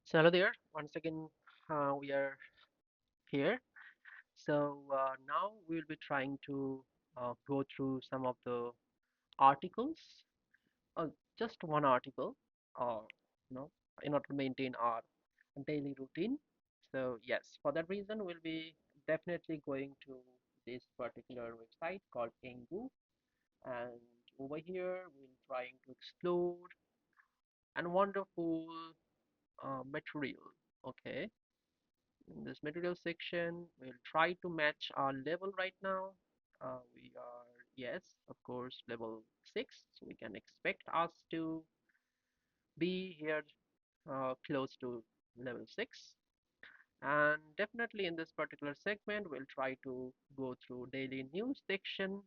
So hello there. Once again, we are here. Now we will be trying to go through some of the articles, uh, just one article, uh, you know, in order to maintain our daily routine. So yes, for that reason, we'll be definitely going to this particular website called Engu, and over here we'll trying to explore and wonderful material. Okay. In this material section, we'll try to match our level right now. We are, yes, of course, level 6. So we can expect us to be here close to level 6. And definitely in this particular segment, we'll try to go through daily news section.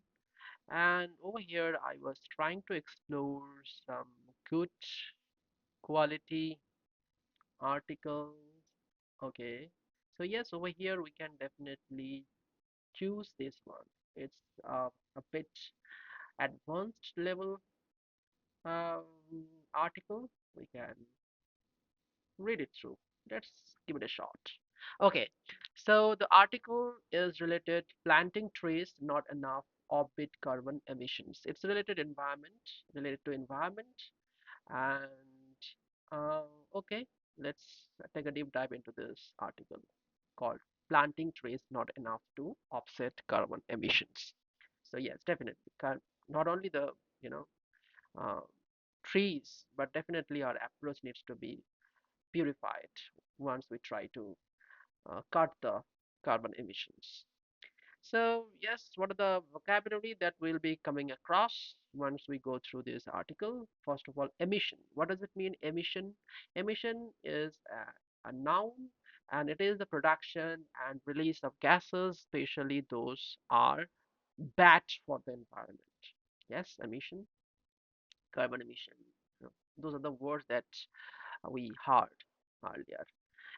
And over here, I was trying to explore some good quality articles. Okay. So yes, over here we can definitely choose this one. It's a bit advanced level um, article. We can read it through. Let's give it a shot. Okay, so the article is related planting trees, not enough orbit carbon emissions. It's related to environment, and uh, okay, let's take a deep dive into this article called planting trees not enough to offset carbon emissions. So yes, definitely, not only the you know uh, trees, but definitely our approach needs to be purified once we try to cut the carbon emissions. So yes, what are the vocabulary that we'll be coming across once we go through this article? First of all, emission. What does it mean, emission? Emission is a noun, and it is the production and release of gases, especially those are bad for the environment. Yes, emission, carbon emission. You know, those are the words that we heard earlier.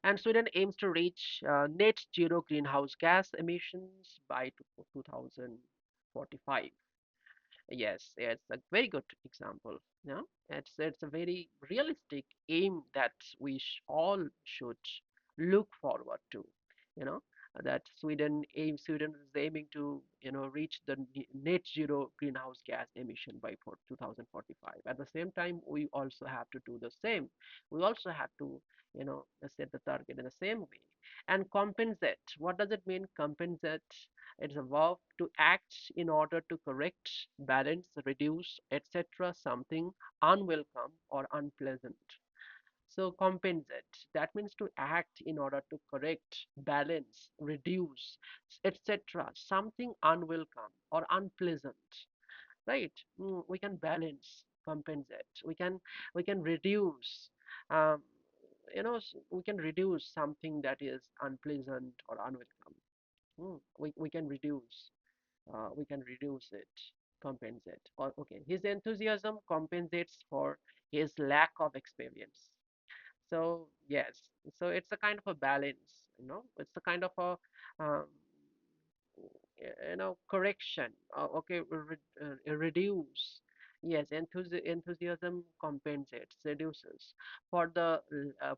And Sweden aims to reach net zero greenhouse gas emissions by 2045. Yes, it's a very good example. Yeah, it's a very realistic aim that we all should look forward to. You know that Sweden is aiming to reach the net zero greenhouse gas emission by 2045. At the same time, we also have to do the same. We also have to set the target in the same way and compensate. What does it mean? Compensate, it's a verb to act in order to correct, balance, reduce, etc. something unwelcome or unpleasant. So compensate, that means to act in order to correct, balance, reduce, etc. something unwelcome or unpleasant. Right? We can balance, compensate. We can reduce. Um, we can reduce something that is unpleasant or unwelcome. We can reduce it, compensate. Or okay, his enthusiasm compensates for his lack of experience. So yes, so it's a kind of a balance. It's a kind of a um, correction. Okay, reduce. Yes, enthusiasm compensates, reduces for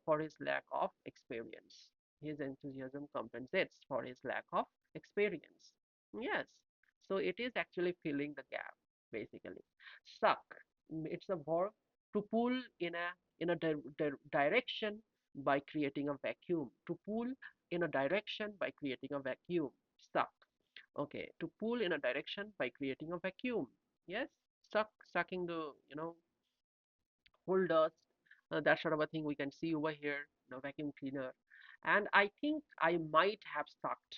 for his lack of experience. His enthusiasm compensates for his lack of experience. Yes, so it is actually filling the gap basically. Suck. It's a verb to pull in a direction by creating a vacuum. To pull in a direction by creating a vacuum. Suck. Okay, to pull in a direction by creating a vacuum. Yes, sucking the whole dust, that sort of a thing we can see over here, vacuum cleaner. And I think I might have sucked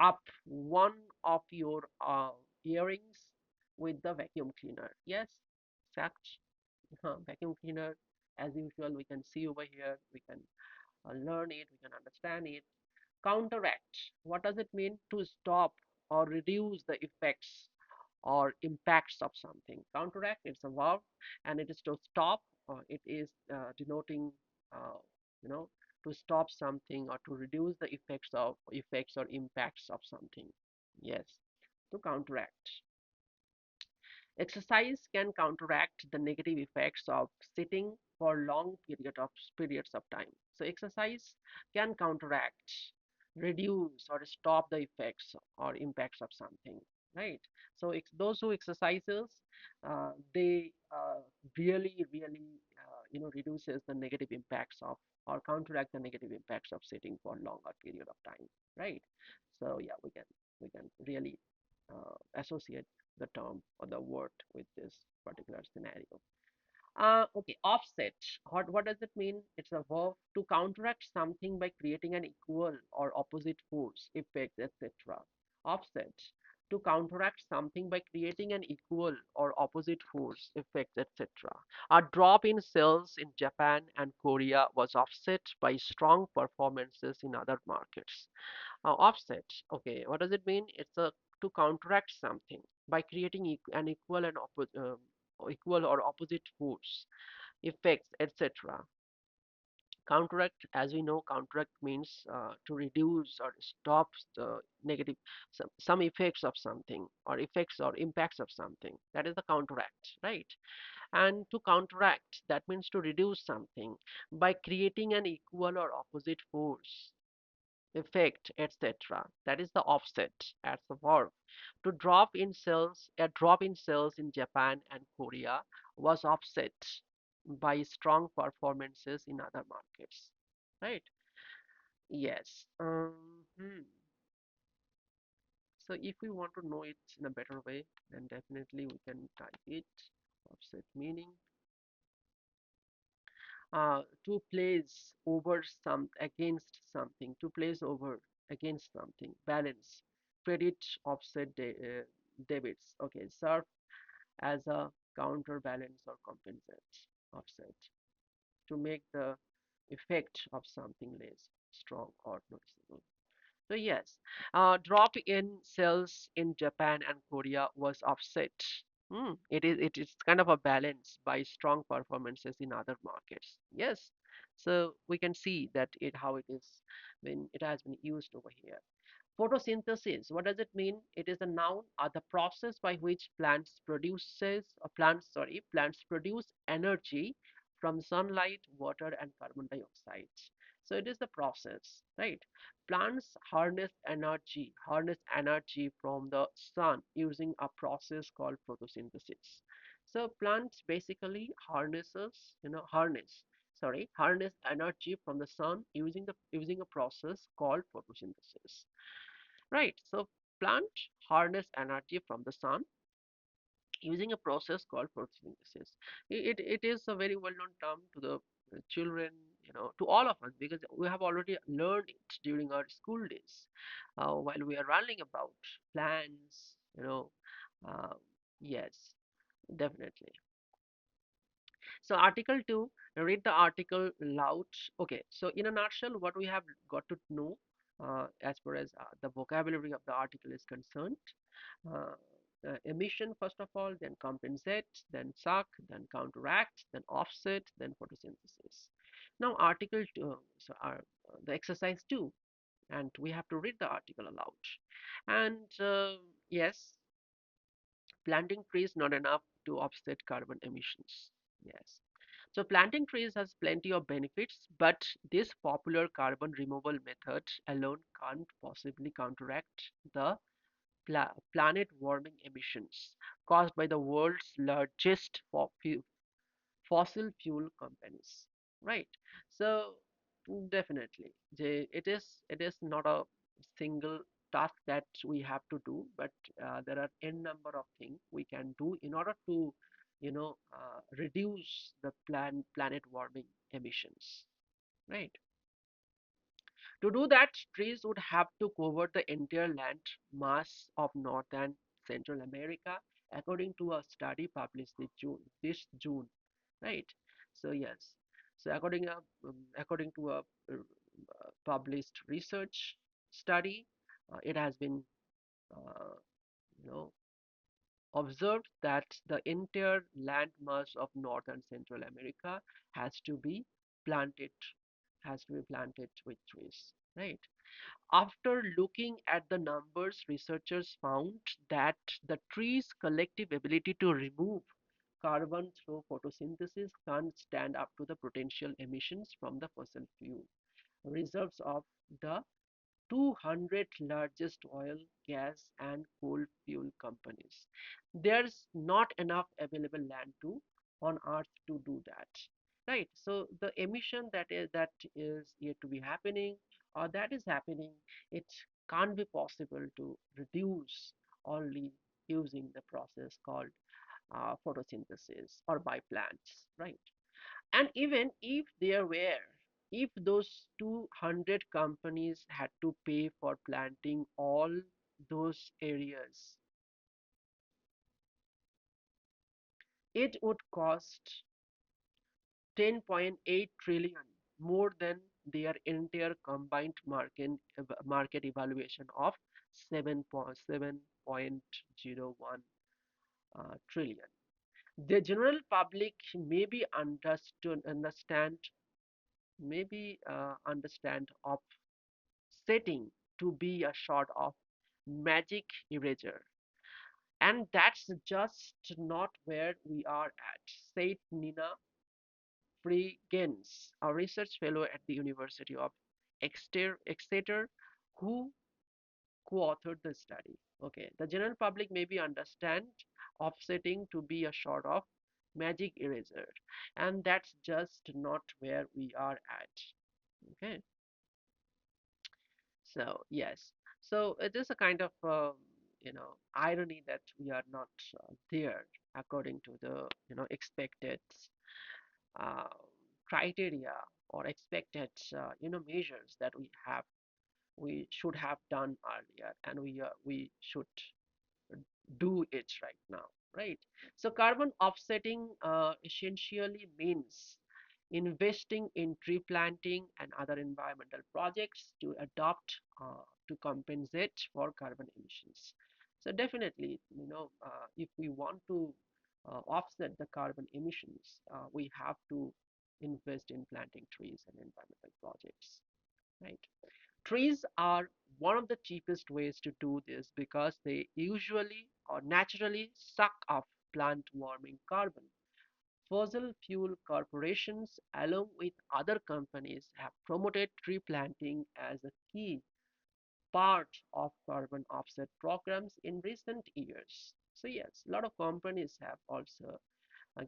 up one of your earrings with the vacuum cleaner. Yes, sucked vacuum cleaner. As usual, we can see over here. We can learn it. We can understand it. Counteract. What does it mean? To stop or reduce the effects or impacts of something. Counteract, it's a verb, and it is to stop, or it is denoting, uh, you know, to stop something or to reduce the effects or impacts of something. Yes, to counteract. Exercise can counteract the negative effects of sitting for long periods of time. So exercise can counteract, reduce, or stop the effects or impacts of something, right? So those who exercises, they really reduces the negative impacts of or counteract the negative impacts of sitting for longer period of time, right? So yeah, we can really associate the term or the word with this particular scenario. Okay, offset. What does it mean? It's a verb to counteract something by creating an equal or opposite force, effect, etc. Offset. To counteract something by creating an equal or opposite force, effect, etc. A drop in sales in Japan and Korea was offset by strong performances in other markets. Offset. Okay, what does it mean? It's a to counteract something by creating an equal or opposite force, effects, etc. Counteract, as we know, counteract means to reduce or stop the negative some effects of something or effects or impacts of something. That is the counteract, right? And to counteract, that means to reduce something by creating an equal or opposite force, effect, etc. That is the offset as the verb. To drop in sales, a drop in sales in Japan and Korea was offset by strong performances in other markets. Right? Yes. So if we want to know it in a better way, then definitely we can type it. Offset meaning to place over some against something, to place over against something, balance, credit, offset, debits. Okay, serve as a counterbalance or compensate, offset, to make the effect of something less strong or noticeable. So yes, drop in sales in Japan and Korea was offset. It is kind of a balance by strong performances in other markets. Yes, so we can see that it how it is when it has been used over here. Photosynthesis, what does it mean? It is a noun or the process by which plants produce energy from sunlight, water, and carbon dioxide. So it is the process, right? Plants harness energy from the sun using a process called photosynthesis. So plants basically harness energy from the sun using a process called photosynthesis. Right. So plant harness energy from the sun using a process called photosynthesis. It is a very well-known term to the children, to all of us because we have already learned it during our school days while we are learning about plants, Uh, yes, definitely. So article 2, read the article loud. Okay, so in a nutshell, what we have got to know as far as the vocabulary of the article is concerned. Uh, Emission, first of all, then compensate, then suck, then counteract, then offset, then photosynthesis. Now, article 2, the exercise 2, and we have to read the article aloud. And yes, planting trees not enough to offset carbon emissions. Yes. So planting trees has plenty of benefits, but this popular carbon removal method alone can't possibly counteract the planet warming emissions caused by the world's largest fossil fuel companies. Right. So definitely, it is not a single task that we have to do, but there are n number of things we can do in order to, reduce the planet warming emissions. Right. To do that, trees would have to cover the entire land mass of North and Central America, according to a study published this June, right? So yes, so according to a published research study, it has been uh, you know observed that the entire land mass of North and Central America has to be planted has to be planted with trees. right? After looking at the numbers, researchers found that the tree's collective ability to remove carbon through photosynthesis can't stand up to the potential emissions from the fossil fuel reserves of the 200 largest oil, gas, and coal fuel companies. There's not enough available land to on Earth to do that, right? So the emission that is yet to be happening, or that is happening, it can't be possible to reduce only using the process called photosynthesis or by plants, right? And even if there were, if those 200 companies had to pay for planting all those areas, it would cost 10.8 trillion, more than their entire combined market evaluation of 7.01 trillion. The general public maybe understand of setting to be a sort of magic eraser. And that's just not where we are at, said Nina Frigens, a research fellow at the University of Exeter, who co-authored the study. Okay, the general public maybe understand offsetting to be a sort of magic eraser, and that's just not where we are at. Okay, so yes, so it is a kind of irony that we are not there according to the expected uh, criteria or expected measures that we should have done earlier, and we should do it right now, right? So carbon offsetting essentially means investing in tree planting and other environmental projects to adopt to compensate for carbon emissions. So definitely, if we want to offset the carbon emissions, we have to invest in planting trees and environmental projects, right? Trees are one of the cheapest ways to do this because they usually or naturally suck up plant warming carbon. Fossil fuel corporations, along with other companies, have promoted tree planting as a key part of carbon offset programs in recent years. So yes, a lot of companies have also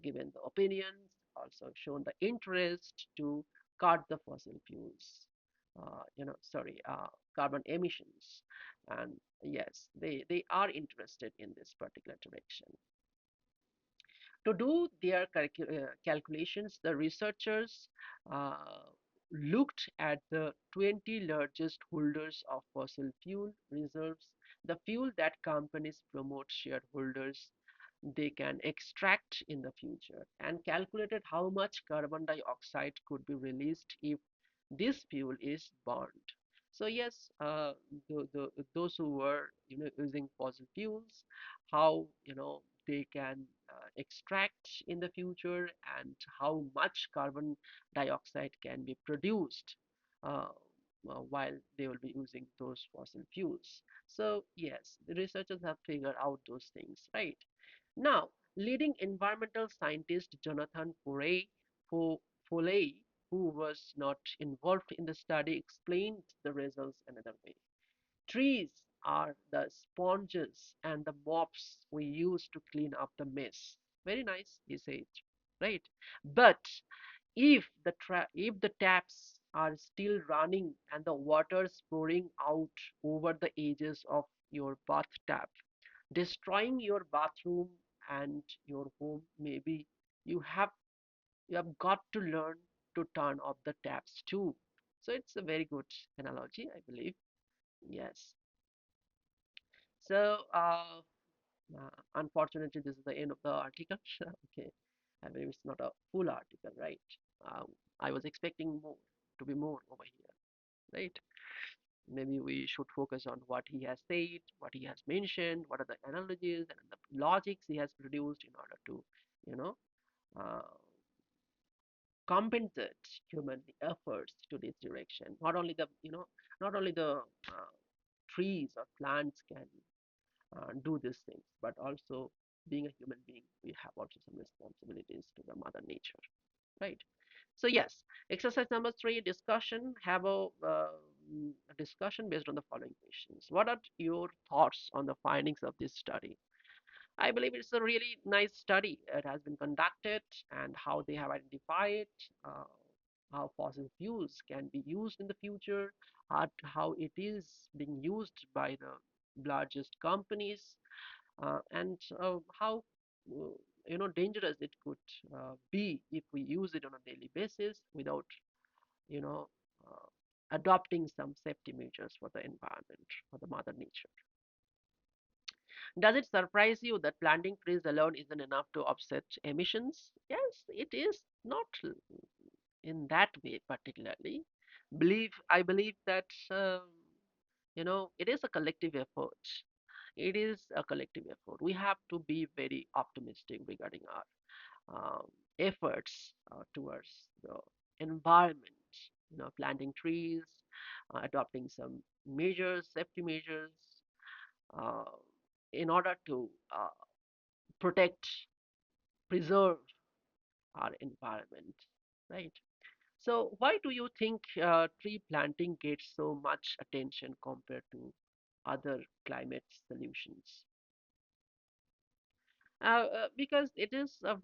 given the opinions, also shown the interest to cut the fossil fuels, carbon emissions. And yes, they are interested in this particular direction. To do their calculations, the researchers uh, looked at the 20 largest holders of fossil fuel reserves, the fuel that companies promote shareholders they can extract in the future, and calculated how much carbon dioxide could be released if this fuel is burned. So yes, those who were using fossil fuels, how they can extract in the future, and how much carbon dioxide can be produced uh, while they will be using those fossil fuels. So yes, the researchers have figured out those things, right? Now, leading environmental scientist Jonathan Foley, who was not involved in the study, explained the results another way. Trees are the sponges and the mops we use to clean up the mess. Very nice, he said, right? But if the taps are still running and the water's pouring out over the edges of your bathtub, destroying your bathroom and your home, maybe you have you have got to learn to turn off the taps too. So it's a very good analogy, I believe. Yes. So unfortunately, this is the end of the article. Okay, I believe it's not a full article, right? um, I was expecting more to be more over here, right? Maybe we should focus on what he has said, what he has mentioned, what are the analogies and the logics he has produced in order to, you know, uh, compensate human efforts to this direction. Not only the trees or plants can do these things, but also being a human being, we have also some responsibilities to the mother nature, right? So yes, exercise number three, discussion. Have a discussion based on the following questions. What are your thoughts on the findings of this study? I believe it's a really nice study. It has been conducted and how they have identified uh, how fossil fuels can be used in the future, how it is being used by the largest companies, and how uh, dangerous it could be if we use it on a daily basis without you know uh, adopting some safety measures for the environment, for the mother nature. Does it surprise you that planting trees alone isn't enough to offset emissions? Yes, it is not in that way particularly. I believe that it is a collective effort. It is a collective effort. We have to be very optimistic regarding our efforts towards the environment. Planting trees, adopting some measures, safety measures, uh, in order to protect, preserve our environment, right? So, why do you think tree planting gets so much attention compared to other climate solutions? Because it is a uh,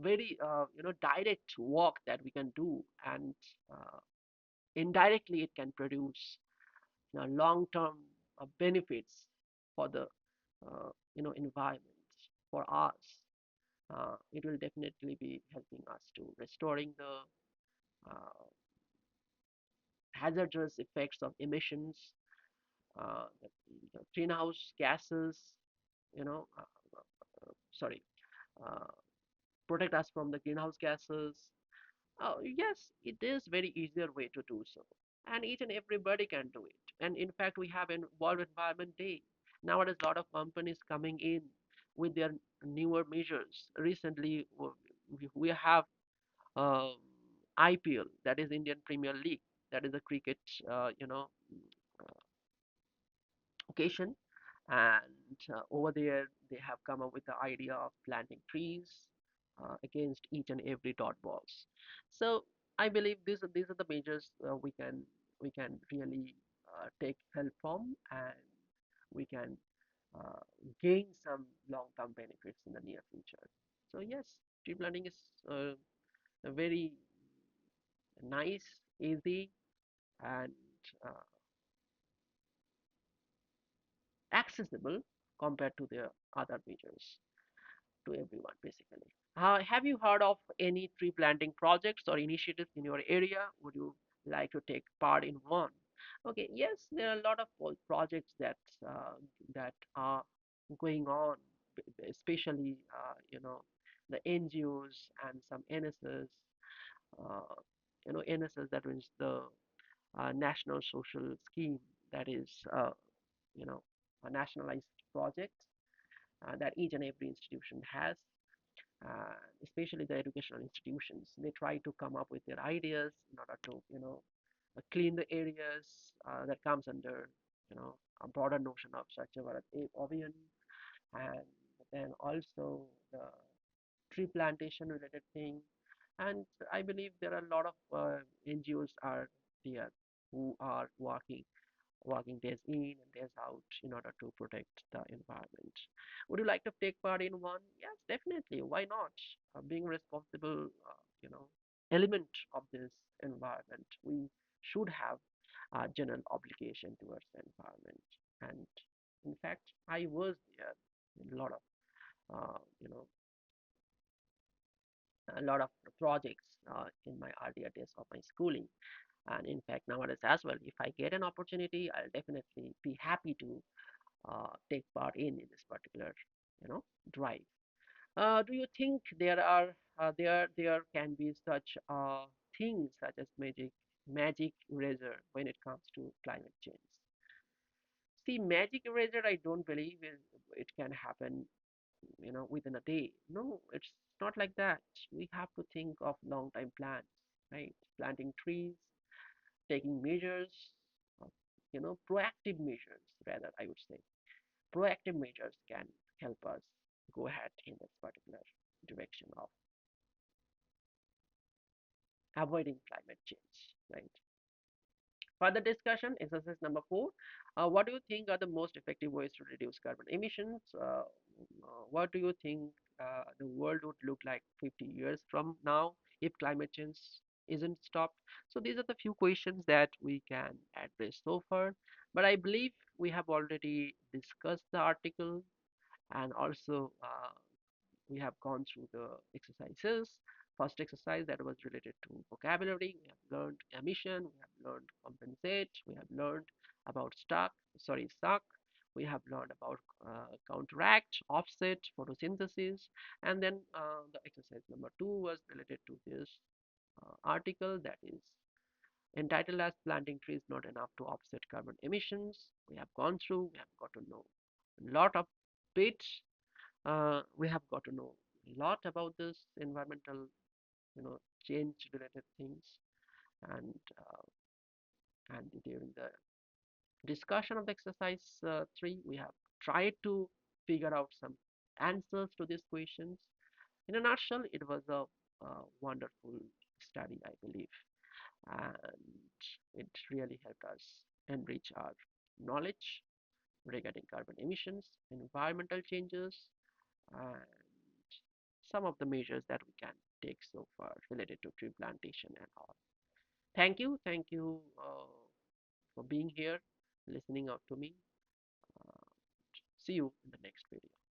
very direct work that we can do, and uh, indirectly it can produce long-term benefits for the environment, for us. It will definitely be helping us to restoring the uh, hazardous effects of emissions, the greenhouse gases, you know, uh, sorry, uh, protect us from the greenhouse gases. Yes, it is very easier way to do so, and each and everybody can do it. And in fact, we have a World Environment Day. Nowadays, a lot of companies coming in with their newer measures. Recently, we have um, IPL, that is Indian Premier League, that is a cricket, uh, occasion, and over there they have come up with the idea of planting trees against each and every dot balls. So I believe these are the measures we can really take help from, and we can uh, gain some long-term benefits in the near future. So yes, tree planting is a very nice, easy, and uh, accessible compared to the other measures to everyone, basically. Have you heard of any tree planting projects or initiatives in your area? Would you like to take part in one? Okay, yes, there are a lot of projects that are going on, especially the NGOs and some NSS. Uh, NSS, that means the National Social Scheme, that is you know a nationalized project that each and every institution has, especially the educational institutions. They try to come up with their ideas in order to, clean the areas that comes under, a broader notion of Swachh Bharat Abhiyan, and then also the tree plantation related thing. And I believe there are a lot of NGOs are there who are working days in and days out in order to protect the environment. Would you like to take part in one? Yes, definitely. Why not? Being responsible, element of this environment, we should have a general obligation towards the environment. And in fact, I was there in a lot of projects in my earlier days of my schooling. And in fact, nowadays as well, if I get an opportunity, I'll definitely be happy to take part in this particular, drive. Do you think there can be such things such as magic eraser when it comes to climate change? See, magic eraser, I don't believe it can happen within a day. No, it's not like that. We have to think of long time plans, right? Planting trees, taking measures, uh, proactive measures, rather, I would say. Proactive measures can help us go ahead in this particular direction of avoiding climate change, right? Further discussion, exercise number 4. What do you think are the most effective ways to reduce carbon emissions? What do you think the world would look like 50 years from now if climate change isn't stopped? So these are the few questions that we can address so far. But I believe we have already discussed the article, and also we have gone through the exercises. First exercise that was related to vocabulary. We have learned emission, we have learned compensate, we have learned about suck. We have learned about counteract, offset, photosynthesis, and then the exercise number 2 was related to this article that is entitled as planting trees not enough to offset carbon emissions. We have gone through, we have got to know a lot of bit we have got to know a lot about this environmental, change related things, and during the discussion of the exercise 3, we have tried to figure out some answers to these questions. In a nutshell, it was a wonderful study, I believe, and it really helped us enrich our knowledge regarding carbon emissions, environmental changes, and some of the measures that we can take so far related to tree plantation and all. Thank you for being here, listening out to me. Uh, See you in the next video.